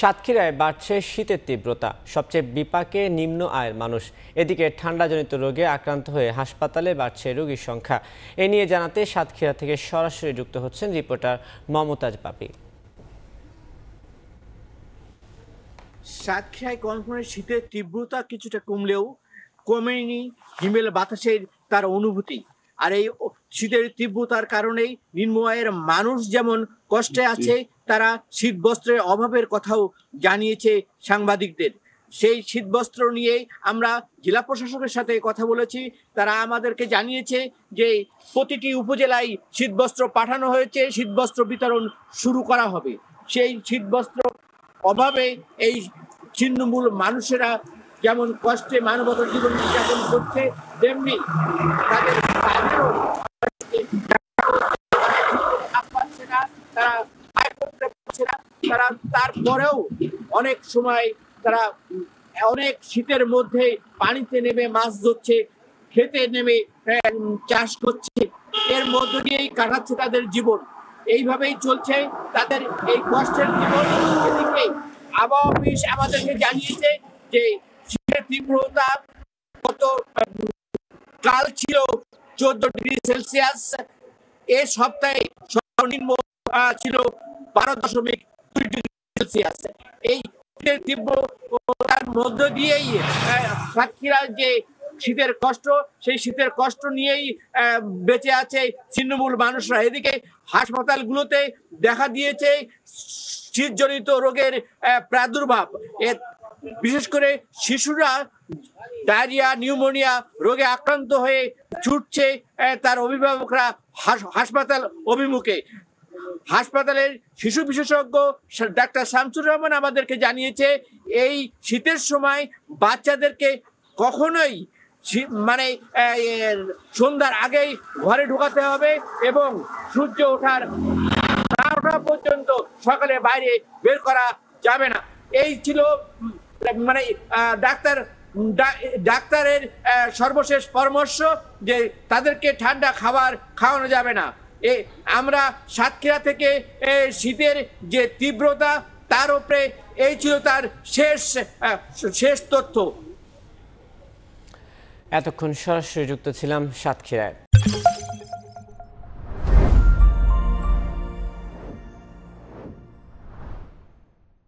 সাতক্ষীরায় বাড়ছে শীতের তীব্রতা, সবচেয়ে বিপাকে নিম্ন আয়ের মানুষ। এদিকে ঠান্ডাজনিত রোগে আক্রান্ত হয়ে হাসপাতালে বাড়ছে রোগীর সংখ্যা। এ নিয়ে জানাতে সাতক্ষীরা থেকে সরাসরি যুক্ত হচ্ছেন রিপোর্টার মমতাজ পাপি। সাতক্ষীরায় কনকনে শীতের তীব্রতা কিছুটা কমলেও কমেনি হিমেল বাতাসের তার অনুভূতি। আর এই শীতের তীব্রতার কারণেই নিম্ন আয়ের মানুষ যেমন কষ্টে আছে, তারা শীত বস্ত্রের অভাবের কথাও জানিয়েছে সাংবাদিকদের। সেই শীতবস্ত্র নিয়েই আমরা জেলা প্রশাসকের সাথে কথা বলেছি। তারা আমাদেরকে জানিয়েছে যে প্রতিটি উপজেলায় শীতবস্ত্র পাঠানো হয়েছে, শীতবস্ত্র বিতরণ শুরু করা হবে। সেই শীতবস্ত্র অভাবে এই ছিন্নমূল মানুষেরা যেমন কষ্টে মানবতার জীবন যাপন করছে, তেমনি তাদের তারা আয় করতে পারছে না। তারা তারপরেও অনেক সময় তারা অনেক শীতের মধ্যে পানিতে নেমে মাছ ধরছে, খেতে নেমে চাষ করছে, এর মধ্য দিয়েই কাটাচ্ছে তাদের জীবন। এইভাবেই চলছে তাদের এই কষ্টের জীবন। এদিকে আবহাওয়া অফিস আমাদেরকে জানিয়েছে যে শীতের তীব্রতা গত কাল ছিল 14°C, এ সপ্তাহে সর্বনিম্ন ছিল 12.2°C। এই শীতের তীব্রতার মধ্য দিয়েই সাতক্ষীরার যে শীতের কষ্ট, সেই শীতের কষ্ট নিয়েই বেঁচে আছে ছিন্নমূল মানুষরা। এদিকে হাসপাতালগুলোতে দেখা দিয়েছে শীতজনিত রোগের প্রাদুর্ভাব। বিশেষ করে শিশুরা ডায়রিয়া, নিউমোনিয়া রোগে আক্রান্ত হয়ে ছুটছে তার অভিভাবকরা হাসপাতাল অভিমুখে। হাসপাতালের শিশু বিশেষজ্ঞ ডাক্তার শামসুর রহমান আমাদেরকে জানিয়েছে এই শীতের সময় বাচ্চাদেরকে কখনোই সন্ধ্যার আগেই ঘরে ঢোকাতে হবে এবং সূর্য ওঠা পর্যন্ত সকালে বাইরে বের করা যাবে না। এই ছিল ডাক্তারের সর্বশেষ পরামর্শ যে তাদেরকে ঠান্ডা খাবার খাওয়ানো যাবে না। আমরা সাতক্ষীরা থেকে শীতের যে তীব্রতা তার উপরে এই ছিল তার শেষ তথ্য। এতক্ষণ সরাসরি যুক্ত ছিলাম সাতক্ষীরায়।